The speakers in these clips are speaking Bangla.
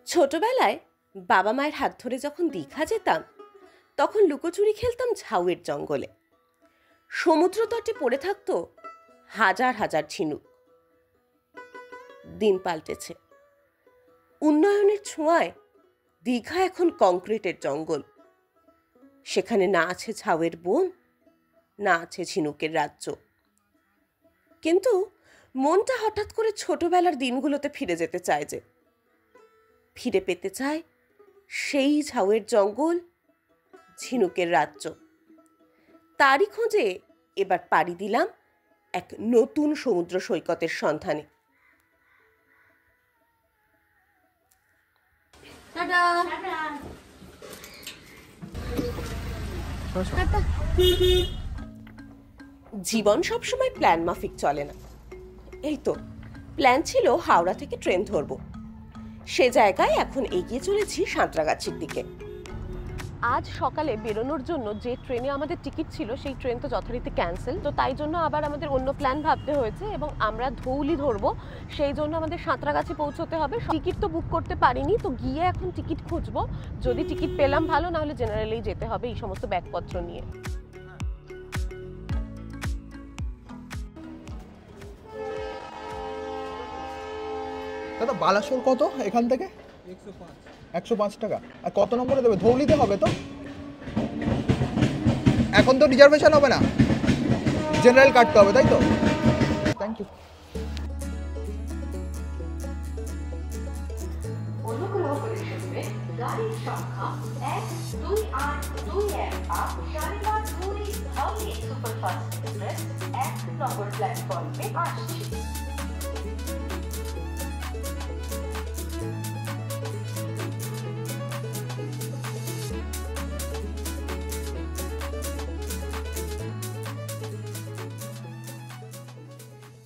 ছোটবেলায় বাবা মায়ের হাত ধরে যখন দীঘা যেতাম তখন লুকোচুরি খেলতাম ঝাউয়ের জঙ্গলে। সমুদ্র তটে পড়ে থাকতো হাজার হাজার ঝিনুক। দিন পাল্টেছে, উন্নয়নের ছোঁয়ায় দীঘা এখন কংক্রিটের জঙ্গল। সেখানে না আছে ঝাউয়ের বন, না আছে ঝিনুকের রাজ্য। কিন্তু মনটা হঠাৎ করে ছোটবেলার দিনগুলোতে ফিরে যেতে চায়, যে ফিরে পেতে চায় সেই ঝাউয়ের জঙ্গল, ঝিনুকের রাজ্য। তারই খোঁজে এবার পাড়ি দিলাম এক নতুন সমুদ্র সৈকতের সন্ধানে। জীবন সবসময় প্ল্যান মাফিক চলে না। এই তো প্ল্যান ছিল হাওড়া থেকে ট্রেন ধরবো। সে জায়গায় এখন এগিয়ে চলেছি সাঁতরাগাছির দিকে। আজ সকালে বেরোনোর জন্য যে ট্রেনে আমাদের টিকিট ছিল সেই ট্রেন তো যথারীতি ক্যান্সেল, তো তাই জন্য আবার আমাদের অন্য প্ল্যান ভাবতে হয়েছে এবং আমরা ধৌলি ধরবো। সেই জন্য আমাদের সাঁতরাগাছি পৌঁছতে হবে। টিকিট তো বুক করতে পারিনি, তো গিয়ে এখন টিকিট খুঁজবো। যদি টিকিট পেলাম ভালো, না হলে জেনারেলেই যেতে হবে এই সমস্ত ব্যাগপত্র নিয়ে। দাদা বালাসোর কত এখান থেকে? 105 টাকা। আর কত নম্বরে দেবে? ধৌলিতে হবে তো? এখন তো রিজার্ভেশন হবে না, জেনারেল কাটতে হবে, তাই তো? Thank you. অনুগ্রহ করে শুনবেন গাড়ির সংখ্যা 1282 শালিমার ধৌলি হাওড়া সুপারফাস্ট এক্সপ্রেস 1 নম্বর প্ল্যাটফর্মে আসছে।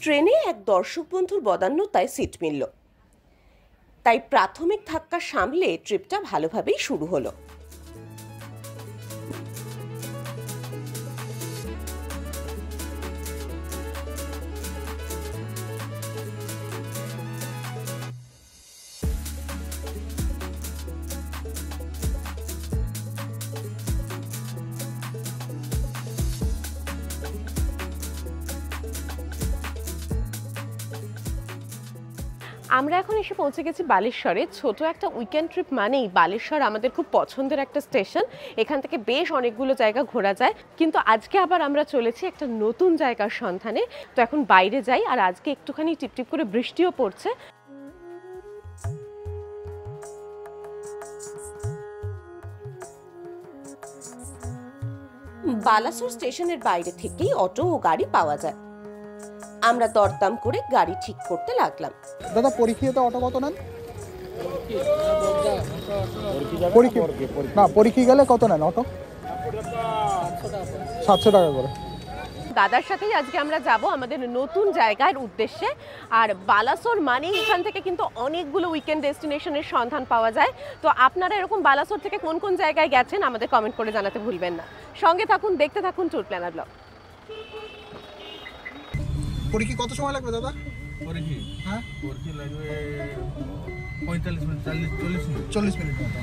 ট্রেনে এক দর্শক বন্ধুর বদান্যতায় সিট মিলল, তাই প্রাথমিক ধাক্কা সামলে ট্রিপটা ভালোভাবেই শুরু হলো। আমরা এখন এসে পৌঁছে গেছি বালেশ্বরে। ছোট একটা উইকেন্ড ট্রিপ মানেই বালেশ্বর আমাদের খুব পছন্দের একটা স্টেশন। এখান থেকে বেশ অনেকগুলো জায়গা ঘোরা যায়, কিন্তু আজকে আবার আমরা চলেছি একটা নতুন জায়গার সন্ধানে। তো এখন বাইরে যাই, আর আজকে একটুখানি টিপটিপ করে বৃষ্টিও পড়ছে। বালাসোর স্টেশনের বাইরে থেকেই অটো ও গাড়ি পাওয়া যায়। আমরা দরদাম করে গাড়ি ঠিক করতে লাগলাম। দাদা পরীক্ষিতে অটো কত নেন? পরীক্ষি গেলে কত নেন অটো? 700 টাকা করে। দাদার সাথেই আজকে আমরা যাব আমাদের নতুন জায়গার উদ্দেশ্যে। আর বালাসোর মানেই এখান থেকে কিন্তু অনেকগুলো উইকেন্ড ডেস্টিনেশনের সন্ধান পাওয়া যায়। তো আপনারা এরকম বালাসোর থেকে কোন কোন জায়গায় গেছেন আমাদের কমেন্ট করে জানাতে ভুলবেন না। সঙ্গে থাকুন, দেখতে থাকুন ট্যুর প্ল্যানার ব্লগ। পরীক্ষা কত সময় লাগবে দাদা? পরীক্ষা? হ্যাঁ, পরীক্ষা লাগবে 45 মিনিট, 40 মিনিট মতো।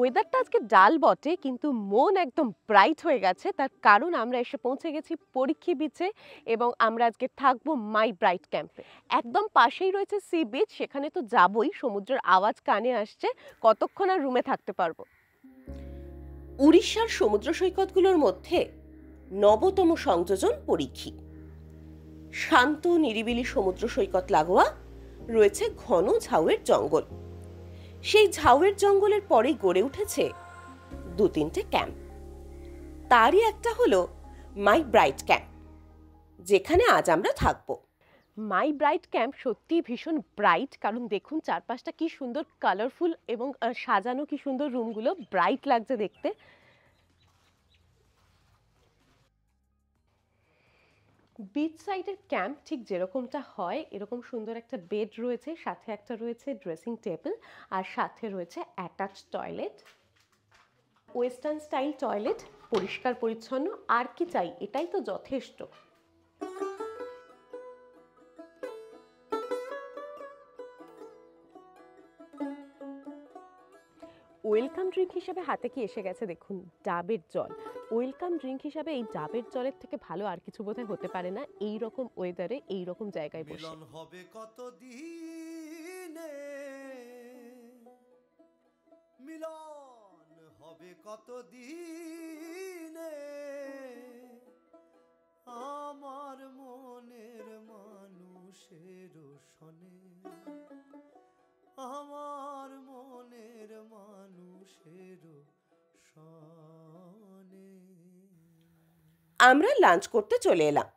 ওয়েদারটা আজকে ডাল বটে, কিন্তু মন একদম ব্রাইট হয়ে গেছে। তার কারণ আমরা এসে পৌঁছে গেছি পরীক্ষী বিচে এবং আমরা আজকে থাকবো মাই ব্রাইট ক্যাম্পে। একদম পাশেই রয়েছে সি বিচ, সেখানে তো যাবই। সমুদ্রের আওয়াজ কানে আসছে, কতক্ষণ আর রুমে থাকতে পারবো। উড়িষ্যার সমুদ্র সৈকতগুলোর মধ্যে নবতম সংযোজন পরীক্ষী। শান্ত নিরিবিলি সমুদ্র সৈকত লাগোয়া রয়েছে ঘন ঝাউয়ের জঙ্গল। সেই ঝাউয়ের জঙ্গলের পরেই গড়ে উঠেছে 2-3টে ক্যাম্প। তারই একটা হলো মাই ব্রাইট ক্যাম্প, যেখানে আজ আমরা থাকবো। মাই ব্রাইট ক্যাম্প সত্যি ভীষণ ব্রাইট, কারণ দেখুন চারপাশটা কি সুন্দর কালারফুল এবং সাজানো কি সুন্দর রুমগুলো, ব্রাইট লাগছে দেখতে। বিচ সাইডের ক্যাম্প ঠিক যেরকমটা হয় এরকম সুন্দর একটা বেড রয়েছে, সাথে একটা রয়েছে ড্রেসিং টেবিল, আর সাথে রয়েছে attach toilet, western style toilet, পরিষ্কার পরিচ্ছন্ন। আর কি চাই, এটাই তো যথেষ্ট। ওয়েলকাম ড্রিঙ্ক হিসাবে হাতে কি এসে গেছে দেখুন, ডাবের জল। ওয়েলকাম ড্রিঙ্ক হিসাবে এই ডাবের জলের থেকে ভালো আর কিছু বোধহয় হতে পারে না এই রকম ওয়েদারে, এই রকম জায়গায় বসে। মিলন হবে কত দিনে, মিলন হবে কত দিনে, আমার মনের মানুষের সনে, আমার মনের মানুষের সনে। আমরা লাঞ্চ করতে চলে এলাম।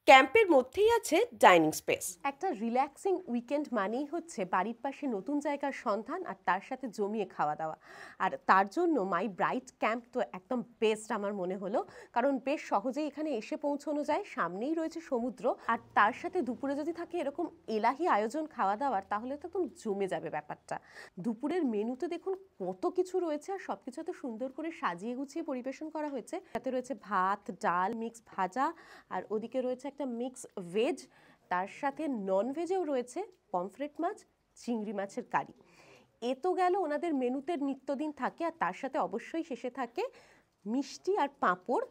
ক্যাম্পের মধ্যেই আছে ডাইনিং স্পেস। একটা রিল্যাক্সিং উইকেন্ড মানেই হচ্ছে বাড়ির পাশে নতুন জায়গার সন্ধান আর তার সাথে জমিয়ে খাওয়া দাওয়া। আর তার জন্য মাই ব্রাইট ক্যাম্প তো একদম বেস্ট আমার মনে হলো, কারণ বেশ সহজেই এখানে এসে পৌঁছানো যায়, সামনেই রয়েছে সমুদ্র, আর তার সাথে দুপুরে যদি থাকে এরকম এলাহি আয়োজন খাওয়া দাওয়ার, তাহলে তো একদম জমে যাবে ব্যাপারটা। দুপুরের মেনুতে দেখুন কত কিছু রয়েছে, আর সব কিছু এত সুন্দর করে সাজিয়ে গুছিয়ে পরিবেশন করা হয়েছে। তাতে রয়েছে ভাত, ডাল, মিক্স ভাজা, আর ওদিকে রয়েছে একটা মিক্স ভেজ, তার সাথে নন ভেজেও রয়েছে পমফ্রেট মাছ, চিংড়ি মাছের কারি। এ তো গেল ওনাদের মেনুতে নিত্যদিন থাকে, আর তার সাথে অবশ্যই শেষে থাকে মিষ্টি আর পাঁপড়।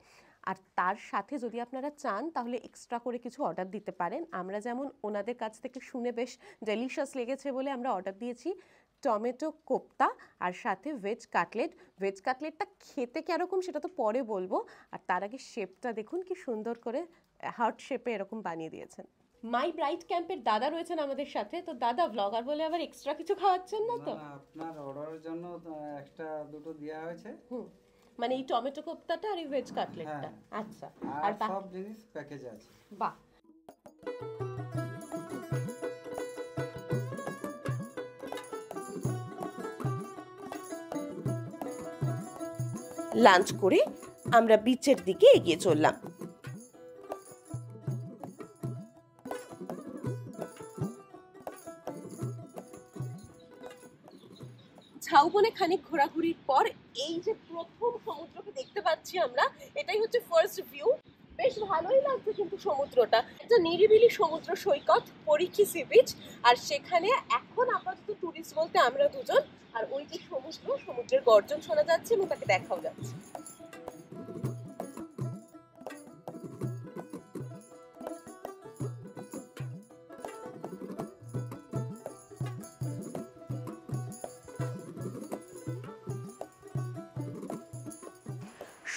আর তার সাথে যদি আপনারা চান তাহলে এক্সট্রা করে কিছু অর্ডার দিতে পারেন। আমরা যেমন ওনাদের কাছ থেকে শুনে বেশ ডেলিশিয়াস লেগেছে বলে আমরা অর্ডার দিয়েছি টমেটো কোপ্তা, আর সাথে ভেজ কাটলেট। ভেজ কাটলেটটা খেতে কীরকম সেটা তো পরে বলবো, আর তার আগে শেপটা দেখুন কি সুন্দর করে হার্ট শেপে এরকম বানিয়ে দিয়েছেন। মাই ব্রাইট ক্যাম্পের দাদা রয়েছেন আমাদের সাথে। তো দাদা, ব্লগার বলে আবার এক্সট্রা কিছু খাওয়াচ্ছেন না তো? না, আপনার অর্ডারের জন্য একটা দুটো দেওয়া হয়েছে। মানে এই টমেটো কোপ্তাটা আর এই ভেজ কাটলেটটা। আচ্ছা, আর সব জিনিস প্যাকেজে আছে। বাহ। লাঞ্চ করে আমরা বিচের দিকে এগিয়ে চললাম। ঝাউবনে খানিক ঘোরাঘুরির পর এই যে প্রথম সমুদ্রকে দেখতে পাচ্ছি আমরা, এটাই হচ্ছে ফার্স্ট ভিউ। বেশ ভালোই লাগছে কিন্তু সমুদ্রটা, একটা নিরিবিলি সমুদ্র সৈকত, পরিখি সি বিচ, আর সেখানে এখন আপাতত টুরিস্ট বলতে আমরা দুজন, আর ওই যে সমুদ্র, সমুদ্রের গর্জন শোনা যাচ্ছে এবং তাকে দেখাও যাচ্ছে।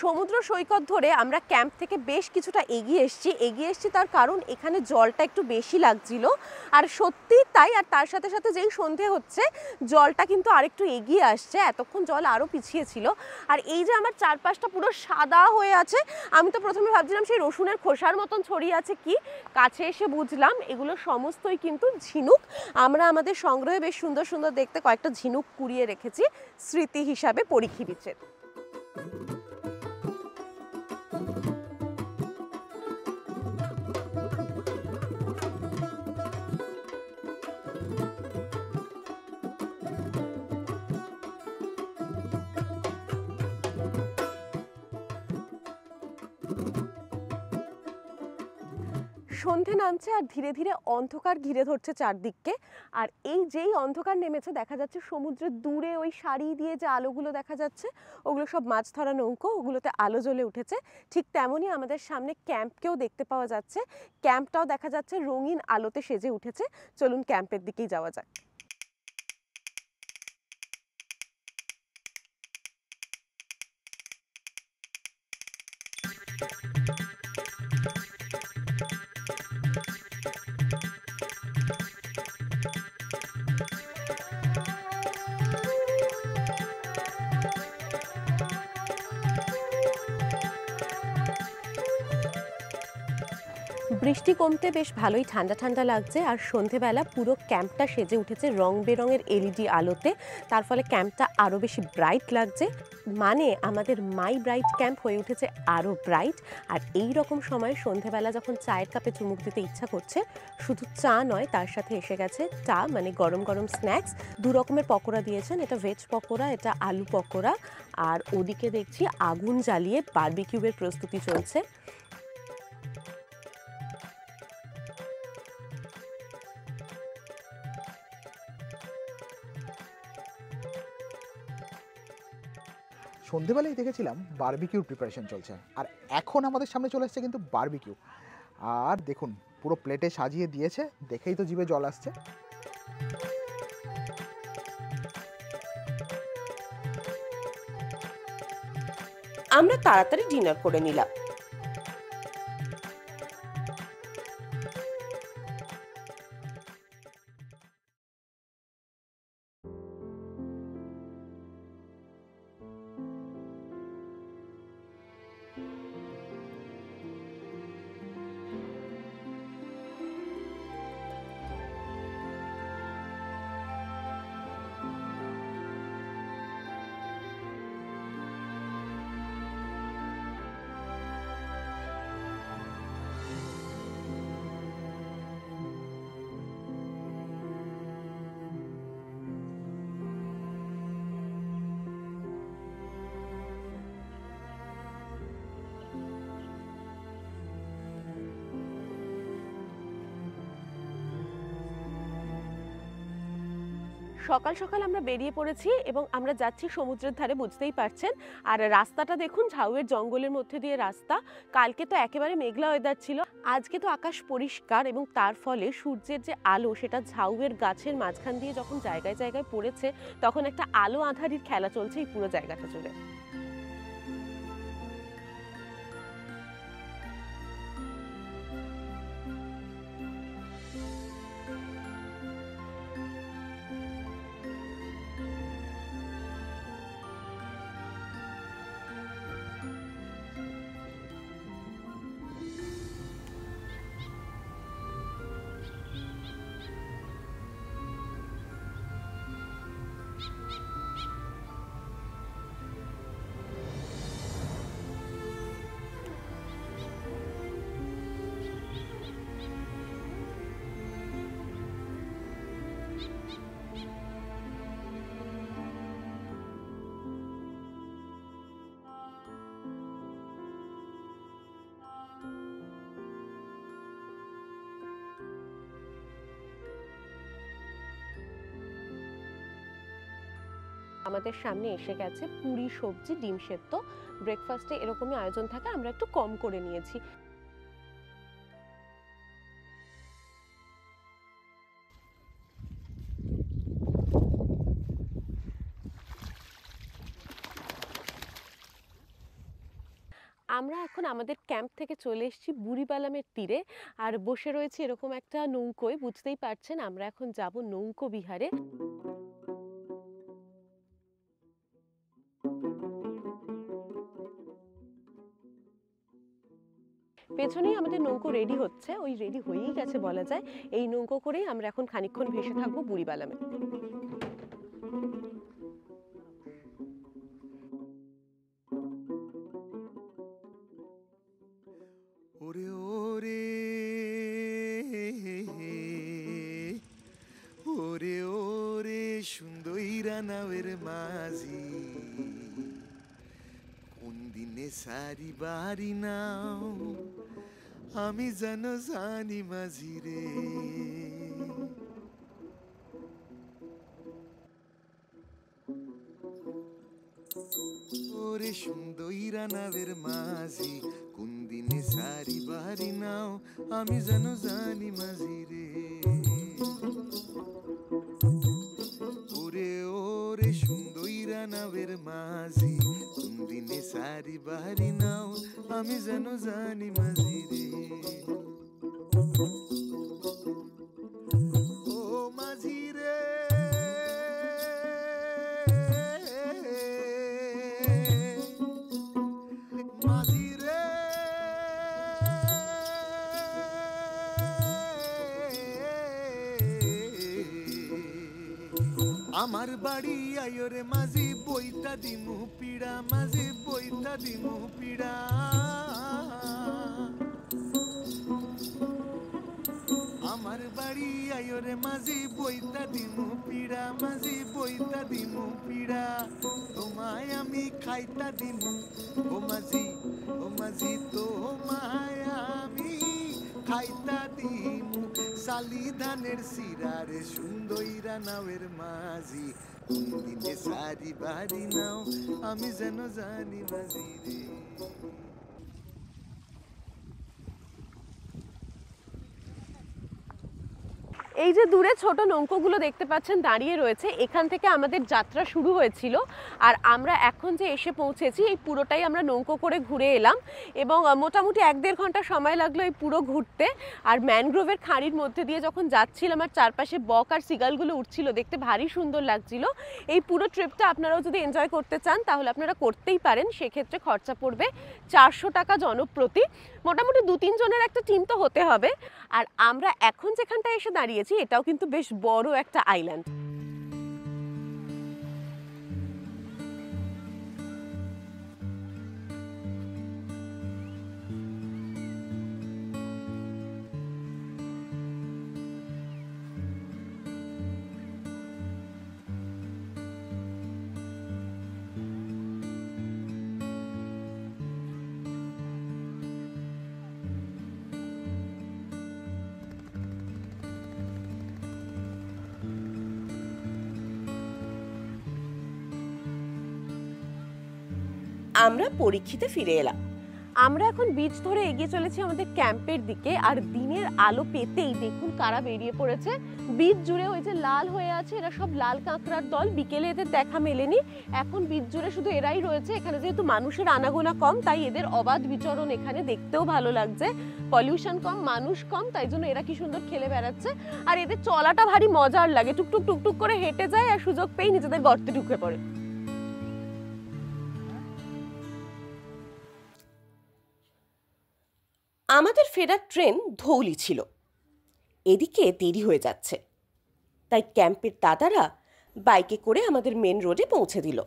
সমুদ্র সৈকত ধরে আমরা ক্যাম্প থেকে বেশ কিছুটা এগিয়ে এসেছি তার কারণ এখানে জলটা একটু বেশি লাগছিল, আর সত্যি তাই। আর তার সাথে সাথে যেই সন্ধে হচ্ছে জলটা কিন্তু আরেকটু এগিয়ে আসছে, এতক্ষণ জল আরও পিছিয়ে ছিল। আর এই যে আমার চারপাশটা পুরো সাদা হয়ে আছে, আমি তো প্রথমে ভাবছিলাম সেই রসুনের খোসার মতন ছড়িয়ে আছে কি, কাছে এসে বুঝলাম এগুলো সমস্তই কিন্তু ঝিনুক। আমরা আমাদের সংগ্রহে বেশ সুন্দর সুন্দর দেখতে কয়েকটা ঝিনুক কুড়িয়ে রেখেছি স্মৃতি হিসাবে পরিখি বিচের। সন্ধে নামছে আর ধীরে ধীরে অন্ধকার ঘিরে ধরছে চারদিককে। আর এই যেই অন্ধকার নেমেছে দেখা যাচ্ছে সমুদ্রের দূরে ওই সারি দিয়ে যে আলোগুলো দেখা যাচ্ছে ওগুলো সব মাছ ধরা নৌকো, ওগুলোতে আলো জ্বলে উঠেছে। ঠিক তেমনই আমাদের সামনে ক্যাম্পকেও দেখতে পাওয়া যাচ্ছে, ক্যাম্পটাও দেখা যাচ্ছে রঙিন আলোতে সেজে উঠেছে। চলুন ক্যাম্পের দিকেই যাওয়া যাক। বৃষ্টি কমতে বেশ ভালোই ঠান্ডা ঠান্ডা লাগছে, আর সন্ধেবেলা পুরো ক্যাম্পটা সেজে উঠেছে রং বেরঙের এলইডি আলোতে। তার ফলে ক্যাম্পটা আরও বেশি ব্রাইট লাগছে, মানে আমাদের মাই ব্রাইট ক্যাম্প হয়ে উঠেছে আরও ব্রাইট। আর এই রকম সময় সন্ধেবেলা যখন চায়ের কাপে চুমুক দিতে ইচ্ছা করছে, শুধু চা নয়, তার সাথে এসে গেছে টা, মানে গরম গরম স্ন্যাক্স। 2 রকমের পকোড়া দিয়েছেন, এটা ভেজ পকোড়া, এটা আলু পকোড়া। আর ওদিকে দেখছি আগুন জ্বালিয়ে বারবিকিউয়ের প্রস্তুতি চলছে। সন্ধেবেলায় দেখেছিলাম বারবিকিউর প্রিপারেশন চলছে, আর এখন আমাদের সামনে চলে এসেছে কিন্তু বারবিকিউ। আর দেখুন পুরো প্লেটে সাজিয়ে দিয়েছে, দেখেই তো জিভে জল আসছে। আমরা তাড়াতাড়ি ডিনার করে নিলাম। সকাল সকাল আমরা বেরিয়ে পড়েছি এবং আমরা যাচ্ছি সমুদ্রের ধারে, বুঝতেই পারছেন। আর রাস্তাটা দেখুন, ঝাউয়ের জঙ্গলের মধ্যে দিয়ে রাস্তা। কালকে তো একেবারে মেঘলা ওয়েদার ছিল, আজকে তো আকাশ পরিষ্কার, এবং তার ফলে সূর্যের যে আলো সেটা ঝাউয়ের গাছের মাঝখান দিয়ে যখন জায়গায় জায়গায় পড়েছে, তখন একটা আলো আঁধারির খেলা চলছে এই পুরো জায়গাটা জুড়ে। আমাদের সামনে এসে গেছে পুরি, সবজি, ডিম সেদ্ধ। ব্রেকফাস্টে এরকমই আয়োজন থাকে, আমরা একটু কম করে নিয়েছি। আমরা এখন আমাদের ক্যাম্প থেকে চলে এসেছি বুড়িবালামের তীরে, আর বসে রয়েছে এরকম একটা নৌকোয়। বুঝতেই পারছেন আমরা এখন যাব নৌকো বিহারে। পেছনেই আমাদের নৌকো রেডি হচ্ছে, ওই রেডি হয়েই গেছে বলা যায়। এই নৌকো করেই আমরা এখন খানিকক্ষণ ভেসে থাকবো বুড়িবালামে। ওরে ওরে ওরে ওরে সুন্দরীরা নাওয়ের মাঝি, কোন দিনে সারি বাড়ি নাও আমি যেন জানি মাঝি রে। ওরে সুন্দরীরা নাওয়ের মাঝি, কোন দিনে সারি বাড়ি নাও আমি যেন জানি মাঝি রে। ওরে ওরে সুন্দরীরা নাওয়ের মাঝি, কোন দিনে সারি বাড়ি নাও আমি যেন জানি মাঝি রে। ও মাঝি রে মাঝি রে আমার বাড়ি আয়োরে মাঝি বইতা দিমু পিড়া মাঝি বইতা দিমু পিড়া আমার বাড়ি আয়োরে মাঝি বইতা দিমু পিড়া মাঝি বইতা দিমু পিড়া তোমায় আমি খাইতা দিমু ও মাঝি তোমায় আমি খাইতা দিমু সালি ধানের সিরারে সুন্দইরা নাওয়ের মাঝি কোন দিনে সারি বাড়ি নাও আমি যেন জানি মাঝি রে। এই যে দূরে ছোট নৌকোগুলো দেখতে পাচ্ছেন দাঁড়িয়ে রয়েছে, এখান থেকে আমাদের যাত্রা শুরু হয়েছিল। আর আমরা এখন যে এসে পৌঁছেছি এই পুরোটাই আমরা নৌকো করে ঘুরে এলাম এবং মোটামুটি 1-1.5 ঘন্টা সময় লাগলো এই পুরো ঘুরতে। আর ম্যানগ্রোভের খাঁড়ির মধ্যে দিয়ে যখন যাচ্ছিলাম আর চারপাশে বক আর সিগালগুলো উঠছিল, দেখতে ভারী সুন্দর লাগছিল। এই পুরো ট্রিপটা আপনারাও যদি এনজয় করতে চান তাহলে আপনারা করতেই পারেন। সেক্ষেত্রে খরচা পড়বে 400 টাকা জনপ্রতি। মোটামুটি 2-3 জনের একটা টিম তো হতে হবে। আর আমরা এখন যেখানটায় এসে দাঁড়িয়েছি এটাও কিন্তু বেশ বড় একটা আইল্যান্ড। আমরা পরীক্ষিতে ফিরে এলাম। আমরা এখন বিচ ধরে এগিয়ে চলেছি আমাদের ক্যাম্পের দিকে। আর দিনের আলো পেতেই দেখুন কারা বেরিয়ে পড়েছে। বিচ জুড়ে ওই যে লাল হয়ে আছে, এরা সব লাল কাঁকড়ার দল। বিকেলে এদের দেখা মেলেনি, এখন বিচ জুড়ে শুধু এরাই রয়েছে। এখানে যেহেতু মানুষের আনাগোনা কম, তাই এদের অবাধ বিচরণ এখানে দেখতেও ভালো লাগছে। পলিউশন কম, মানুষ কম, তাই জন্য এরা কি সুন্দর খেলে বেড়াচ্ছে। আর এদের চলাটা ভারী মজার লাগে, টুকটুক টুকটুক করে হেঁটে যায় আর সুযোগ পেয়ে নিজেদের গর্তে ঢুকে পড়ে। আমাদের ফেরার ট্রেন ধৌলি ছিল, এদিকে দেরি হয়ে যাচ্ছে, তাই ক্যাম্পের দাদারা বাইকে করে আমাদের মেন রোডে পৌঁছে দিল।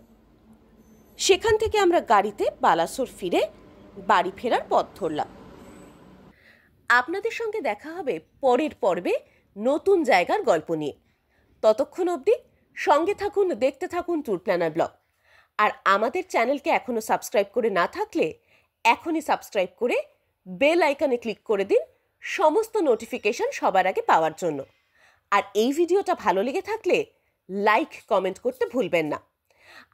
সেখান থেকে আমরা গাড়িতে বালাসোর ফিরে বাড়ি ফেরার পথ ধরলাম। আপনাদের সঙ্গে দেখা হবে পরের পর্বে নতুন জায়গার গল্প নিয়ে। ততক্ষণ অবধি সঙ্গে থাকুন, দেখতে থাকুন ট্যুর প্ল্যানার ব্লগ। আর আমাদের চ্যানেলকে এখনও সাবস্ক্রাইব করে না থাকলে এখনই সাবস্ক্রাইব করে বেল আইকনে ক্লিক করে দিন সমস্ত নোটিফিকেশন সবার আগে পাওয়ার জন্য। আর এই ভিডিওটা ভালো লেগে থাকলে লাইক কমেন্ট করতে ভুলবেন না।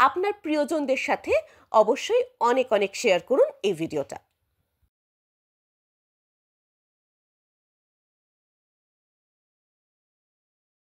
আপনার প্রিয়জনদের সাথে অবশ্যই অনেক অনেক শেয়ার করুন এই ভিডিওটা।